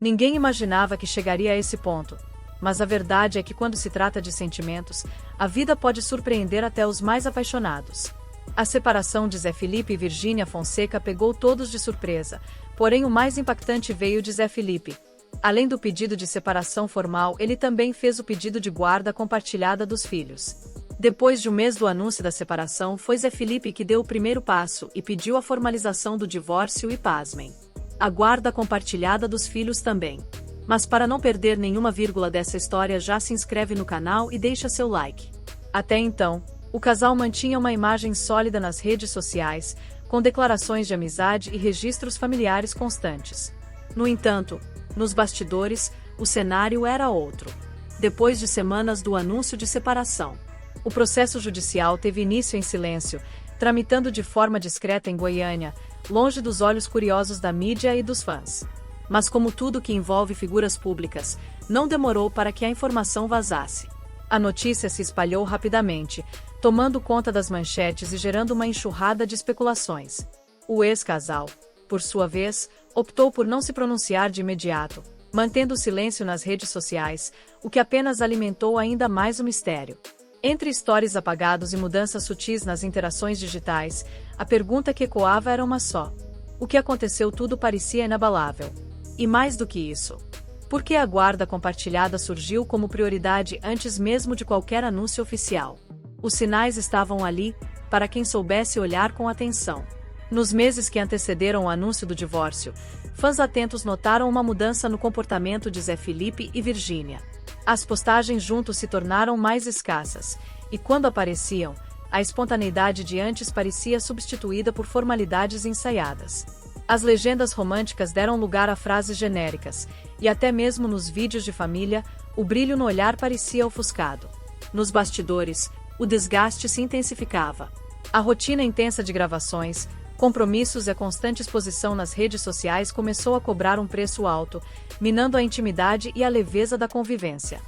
Ninguém imaginava que chegaria a esse ponto. Mas a verdade é que quando se trata de sentimentos, a vida pode surpreender até os mais apaixonados. A separação de Zé Felipe e Virgínia Fonseca pegou todos de surpresa, porém o mais impactante veio de Zé Felipe. Além do pedido de separação formal, ele também fez o pedido de guarda compartilhada dos filhos. Depois de um mês do anúncio da separação, foi Zé Felipe que deu o primeiro passo e pediu a formalização do divórcio e, pasmem, a guarda compartilhada dos filhos também. Mas para não perder nenhuma vírgula dessa história, já se inscreve no canal e deixa seu like. Até então, o casal mantinha uma imagem sólida nas redes sociais, com declarações de amizade e registros familiares constantes. No entanto, nos bastidores, o cenário era outro. Depois de semanas do anúncio de separação, o processo judicial teve início em silêncio, tramitando de forma discreta em Goiânia, longe dos olhos curiosos da mídia e dos fãs. Mas como tudo que envolve figuras públicas, não demorou para que a informação vazasse. A notícia se espalhou rapidamente, tomando conta das manchetes e gerando uma enxurrada de especulações. O ex-casal, por sua vez, optou por não se pronunciar de imediato, mantendo o silêncio nas redes sociais, o que apenas alimentou ainda mais o mistério. Entre stories apagados e mudanças sutis nas interações digitais, a pergunta que ecoava era uma só. O que aconteceu? Tudo parecia inabalável. E mais do que isso, por que a guarda compartilhada surgiu como prioridade antes mesmo de qualquer anúncio oficial? Os sinais estavam ali, para quem soubesse olhar com atenção. Nos meses que antecederam o anúncio do divórcio, fãs atentos notaram uma mudança no comportamento de Zé Felipe e Virgínia. As postagens juntos se tornaram mais escassas, e quando apareciam, a espontaneidade de antes parecia substituída por formalidades ensaiadas. As legendas românticas deram lugar a frases genéricas, e até mesmo nos vídeos de família, o brilho no olhar parecia ofuscado. Nos bastidores, o desgaste se intensificava. A rotina intensa de gravações, compromissos e a constante exposição nas redes sociais começou a cobrar um preço alto, minando a intimidade e a leveza da convivência.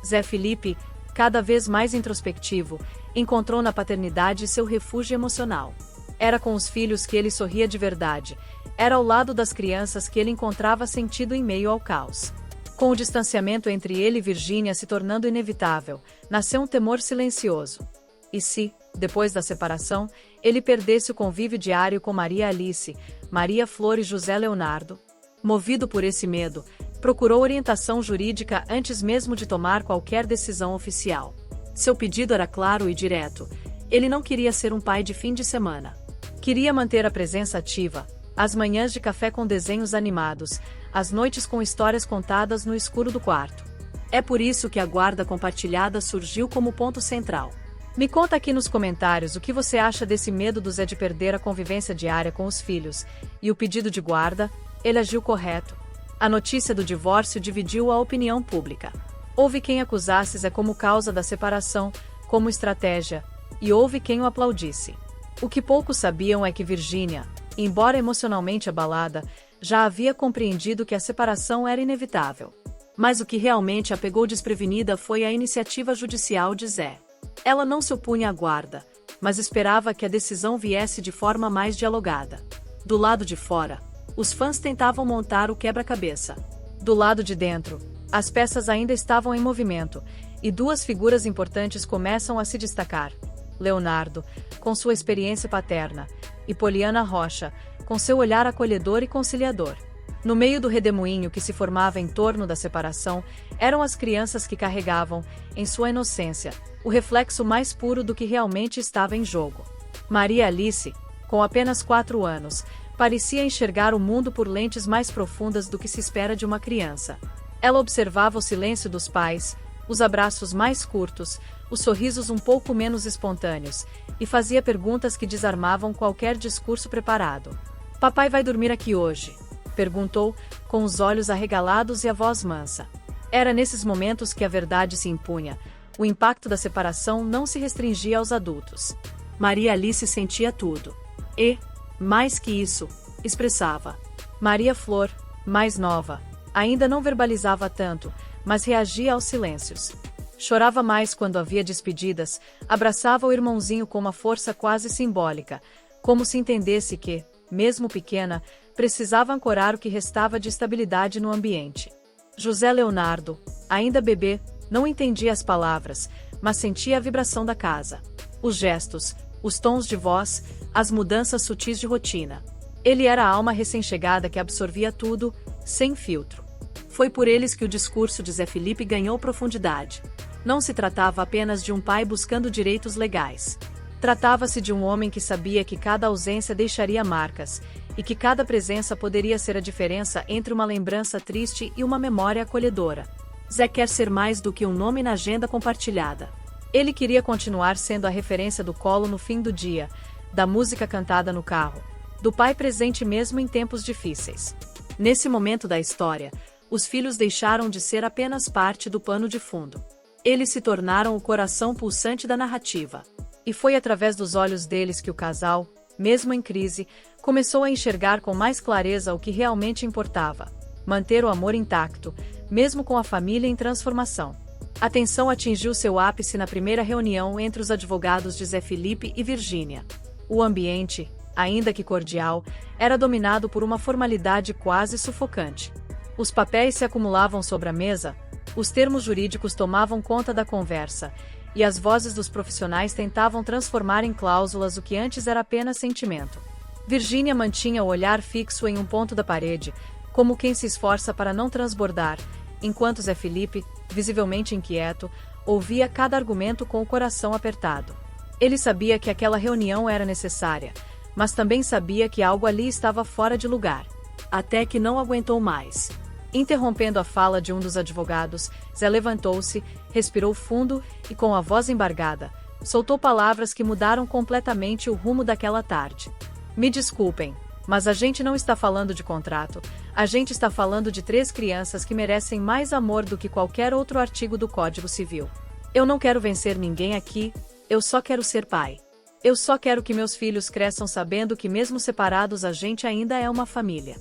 Zé Felipe, cada vez mais introspectivo, encontrou na paternidade seu refúgio emocional. Era com os filhos que ele sorria de verdade, era ao lado das crianças que ele encontrava sentido em meio ao caos. Com o distanciamento entre ele e Virgínia se tornando inevitável, nasceu um temor silencioso. E se, depois da separação, ele perdesse o convívio diário com Maria Alice, Maria Flor e José Leonardo? Movido por esse medo, procurou orientação jurídica antes mesmo de tomar qualquer decisão oficial. Seu pedido era claro e direto. Ele não queria ser um pai de fim de semana. Queria manter a presença ativa, as manhãs de café com desenhos animados, as noites com histórias contadas no escuro do quarto. É por isso que a guarda compartilhada surgiu como ponto central. Me conta aqui nos comentários o que você acha desse medo do Zé de perder a convivência diária com os filhos, e o pedido de guarda, ele agiu correto. A notícia do divórcio dividiu a opinião pública. Houve quem acusasse Zé como causa da separação, como estratégia, e houve quem o aplaudisse. O que poucos sabiam é que Virgínia, embora emocionalmente abalada, já havia compreendido que a separação era inevitável. Mas o que realmente a pegou desprevenida foi a iniciativa judicial de Zé. Ela não se opunha à guarda, mas esperava que a decisão viesse de forma mais dialogada. Do lado de fora, os fãs tentavam montar o quebra-cabeça. Do lado de dentro, as peças ainda estavam em movimento, e duas figuras importantes começam a se destacar. Leonardo, com sua experiência paterna, e Poliana Rocha, com seu olhar acolhedor e conciliador. No meio do redemoinho que se formava em torno da separação, eram as crianças que carregavam, em sua inocência, o reflexo mais puro do que realmente estava em jogo. Maria Alice, com apenas 4 anos, parecia enxergar o mundo por lentes mais profundas do que se espera de uma criança. Ela observava o silêncio dos pais, os abraços mais curtos, os sorrisos um pouco menos espontâneos, e fazia perguntas que desarmavam qualquer discurso preparado. "Papai vai dormir aqui hoje?" perguntou, com os olhos arregalados e a voz mansa. Era nesses momentos que a verdade se impunha. O impacto da separação não se restringia aos adultos. Maria Alice sentia tudo. E, mais que isso, expressava. Maria Flor, mais nova, ainda não verbalizava tanto, mas reagia aos silêncios. Chorava mais quando havia despedidas, abraçava o irmãozinho com uma força quase simbólica, como se entendesse que, mesmo pequena, precisava ancorar o que restava de estabilidade no ambiente. José Leonardo, ainda bebê, não entendia as palavras, mas sentia a vibração da casa. Os gestos, os tons de voz, as mudanças sutis de rotina. Ele era a alma recém-chegada que absorvia tudo, sem filtro. Foi por eles que o discurso de Zé Felipe ganhou profundidade. Não se tratava apenas de um pai buscando direitos legais. Tratava-se de um homem que sabia que cada ausência deixaria marcas, e que cada presença poderia ser a diferença entre uma lembrança triste e uma memória acolhedora. Zé quer ser mais do que um nome na agenda compartilhada. Ele queria continuar sendo a referência do colo no fim do dia, da música cantada no carro, do pai presente mesmo em tempos difíceis. Nesse momento da história, os filhos deixaram de ser apenas parte do pano de fundo. Eles se tornaram o coração pulsante da narrativa. E foi através dos olhos deles que o casal, mesmo em crise, começou a enxergar com mais clareza o que realmente importava: manter o amor intacto, mesmo com a família em transformação. A tensão atingiu seu ápice na primeira reunião entre os advogados de Zé Felipe e Virgínia. O ambiente, ainda que cordial, era dominado por uma formalidade quase sufocante. Os papéis se acumulavam sobre a mesa, os termos jurídicos tomavam conta da conversa, e as vozes dos profissionais tentavam transformar em cláusulas o que antes era apenas sentimento. Virgínia mantinha o olhar fixo em um ponto da parede, como quem se esforça para não transbordar, enquanto Zé Felipe, visivelmente inquieto, ouvia cada argumento com o coração apertado. Ele sabia que aquela reunião era necessária, mas também sabia que algo ali estava fora de lugar. Até que não aguentou mais. Interrompendo a fala de um dos advogados, Zé levantou-se, respirou fundo e, com a voz embargada, soltou palavras que mudaram completamente o rumo daquela tarde. Me desculpem, mas a gente não está falando de contrato, a gente está falando de 3 crianças que merecem mais amor do que qualquer outro artigo do Código Civil. Eu não quero vencer ninguém aqui, eu só quero ser pai. Eu só quero que meus filhos cresçam sabendo que mesmo separados a gente ainda é uma família.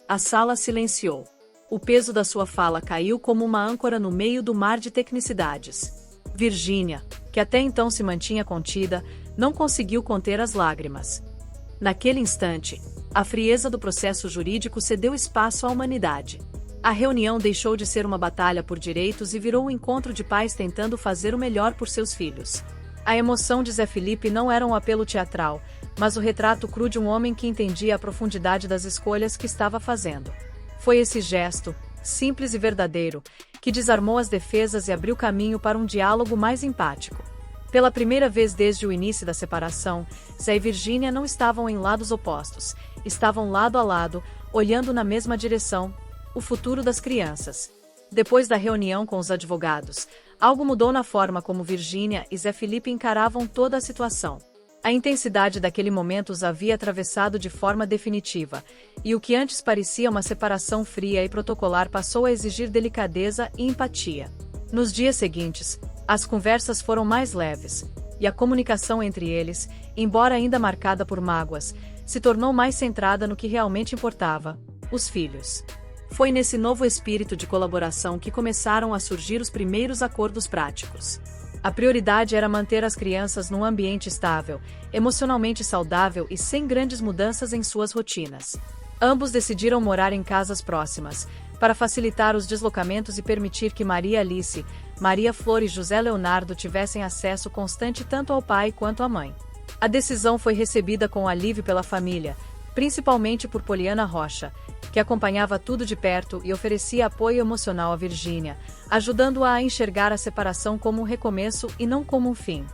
A sala silenciou. O peso da sua fala caiu como uma âncora no meio do mar de tecnicidades. Virgínia, que até então se mantinha contida, não conseguiu conter as lágrimas. Naquele instante, a frieza do processo jurídico cedeu espaço à humanidade. A reunião deixou de ser uma batalha por direitos e virou um encontro de pais tentando fazer o melhor por seus filhos. A emoção de Zé Felipe não era um apelo teatral, mas o retrato cru de um homem que entendia a profundidade das escolhas que estava fazendo. Foi esse gesto, simples e verdadeiro, que desarmou as defesas e abriu caminho para um diálogo mais empático. Pela primeira vez desde o início da separação, Zé e Virgínia não estavam em lados opostos, estavam lado a lado, olhando na mesma direção: o futuro das crianças. Depois da reunião com os advogados, algo mudou na forma como Virgínia e Zé Felipe encaravam toda a situação. A intensidade daquele momento os havia atravessado de forma definitiva, e o que antes parecia uma separação fria e protocolar passou a exigir delicadeza e empatia. Nos dias seguintes, as conversas foram mais leves, e a comunicação entre eles, embora ainda marcada por mágoas, se tornou mais centrada no que realmente importava: os filhos. Foi nesse novo espírito de colaboração que começaram a surgir os primeiros acordos práticos. A prioridade era manter as crianças num ambiente estável, emocionalmente saudável e sem grandes mudanças em suas rotinas. Ambos decidiram morar em casas próximas, para facilitar os deslocamentos e permitir que Maria Alice, Maria Flor e José Leonardo tivessem acesso constante tanto ao pai quanto à mãe. A decisão foi recebida com alívio pela família, principalmente por Poliana Rocha, que acompanhava tudo de perto e oferecia apoio emocional a Virgínia, ajudando-a a enxergar a separação como um recomeço e não como um fim.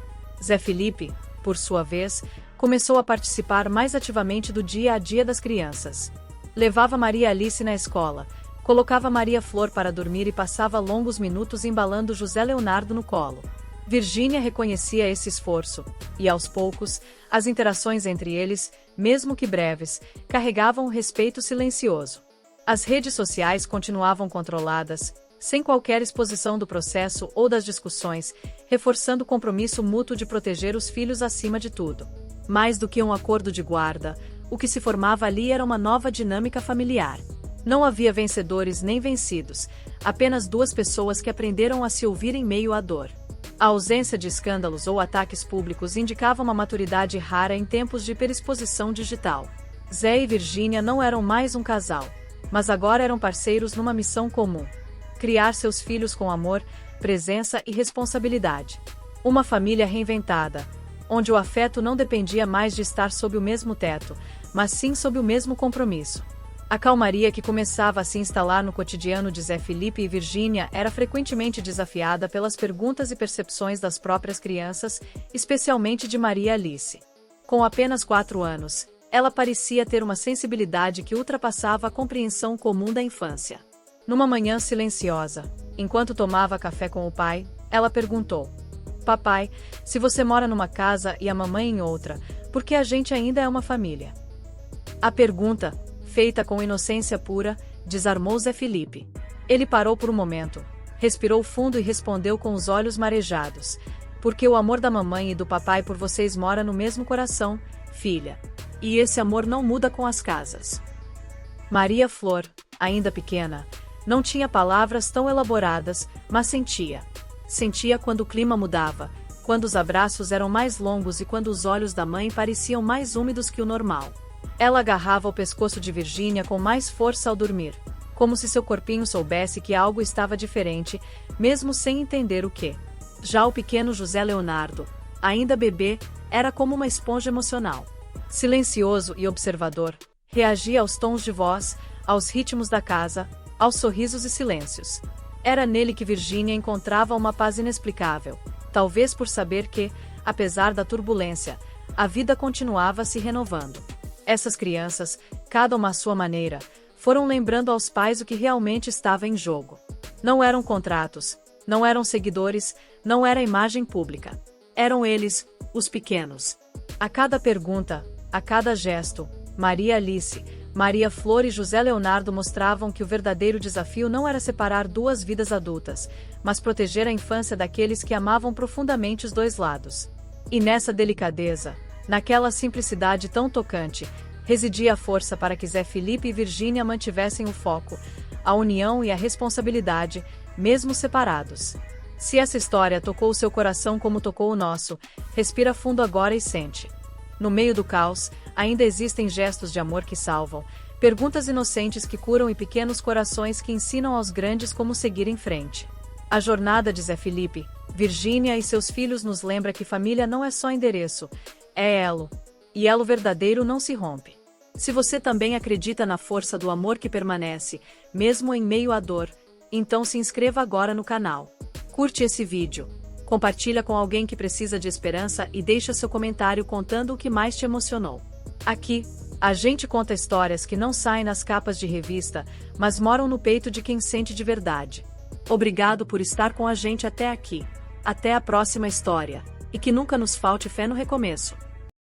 Zé Felipe, por sua vez, começou a participar mais ativamente do dia a dia das crianças. Levava Maria Alice na escola, colocava Maria Flor para dormir e passava longos minutos embalando José Leonardo no colo. Virgínia reconhecia esse esforço, e aos poucos, as interações entre eles, mesmo que breves, carregavam um respeito silencioso. As redes sociais continuavam controladas, sem qualquer exposição do processo ou das discussões, reforçando o compromisso mútuo de proteger os filhos acima de tudo. Mais do que um acordo de guarda, o que se formava ali era uma nova dinâmica familiar. Não havia vencedores nem vencidos, apenas 2 pessoas que aprenderam a se ouvir em meio à dor. A ausência de escândalos ou ataques públicos indicava uma maturidade rara em tempos de hiperexposição digital. Zé e Virgínia não eram mais um casal, mas agora eram parceiros numa missão comum: criar seus filhos com amor, presença e responsabilidade. Uma família reinventada, onde o afeto não dependia mais de estar sob o mesmo teto, mas sim sob o mesmo compromisso. A calmaria que começava a se instalar no cotidiano de Zé Felipe e Virgínia era frequentemente desafiada pelas perguntas e percepções das próprias crianças, especialmente de Maria Alice. Com apenas 4 anos, ela parecia ter uma sensibilidade que ultrapassava a compreensão comum da infância. Numa manhã silenciosa, enquanto tomava café com o pai, ela perguntou: "Papai, se você mora numa casa e a mamãe em outra, por que a gente ainda é uma família?" A pergunta, feita com inocência pura, desarmou Zé Felipe. Ele parou por um momento, respirou fundo e respondeu com os olhos marejados: "Porque o amor da mamãe e do papai por vocês mora no mesmo coração, filha. E esse amor não muda com as casas." Maria Flor, ainda pequena, não tinha palavras tão elaboradas, mas sentia. Sentia quando o clima mudava, quando os abraços eram mais longos e quando os olhos da mãe pareciam mais úmidos que o normal. Ela agarrava o pescoço de Virgínia com mais força ao dormir, como se seu corpinho soubesse que algo estava diferente, mesmo sem entender o que. Já o pequeno José Leonardo, ainda bebê, era como uma esponja emocional. Silencioso e observador, reagia aos tons de voz, aos ritmos da casa, aos sorrisos e silêncios. Era nele que Virgínia encontrava uma paz inexplicável, talvez por saber que, apesar da turbulência, a vida continuava se renovando. Essas crianças, cada uma à sua maneira, foram lembrando aos pais o que realmente estava em jogo. Não eram contratos, não eram seguidores, não era imagem pública. Eram eles, os pequenos. A cada pergunta, a cada gesto, Maria Alice, Maria Flor e José Leonardo mostravam que o verdadeiro desafio não era separar duas vidas adultas, mas proteger a infância daqueles que amavam profundamente os dois lados. E nessa delicadeza, naquela simplicidade tão tocante, residia a força para que Zé Felipe e Virgínia mantivessem o foco, a união e a responsabilidade, mesmo separados. Se essa história tocou o seu coração como tocou o nosso, respira fundo agora e sente. No meio do caos, ainda existem gestos de amor que salvam, perguntas inocentes que curam e pequenos corações que ensinam aos grandes como seguir em frente. A jornada de Zé Felipe, Virgínia e seus filhos nos lembra que família não é só endereço, é elo. E elo verdadeiro não se rompe. Se você também acredita na força do amor que permanece, mesmo em meio à dor, então se inscreva agora no canal. Curte esse vídeo, compartilha com alguém que precisa de esperança e deixa seu comentário contando o que mais te emocionou. Aqui, a gente conta histórias que não saem nas capas de revista, mas moram no peito de quem sente de verdade. Obrigado por estar com a gente até aqui. Até a próxima história. E que nunca nos falte fé no recomeço.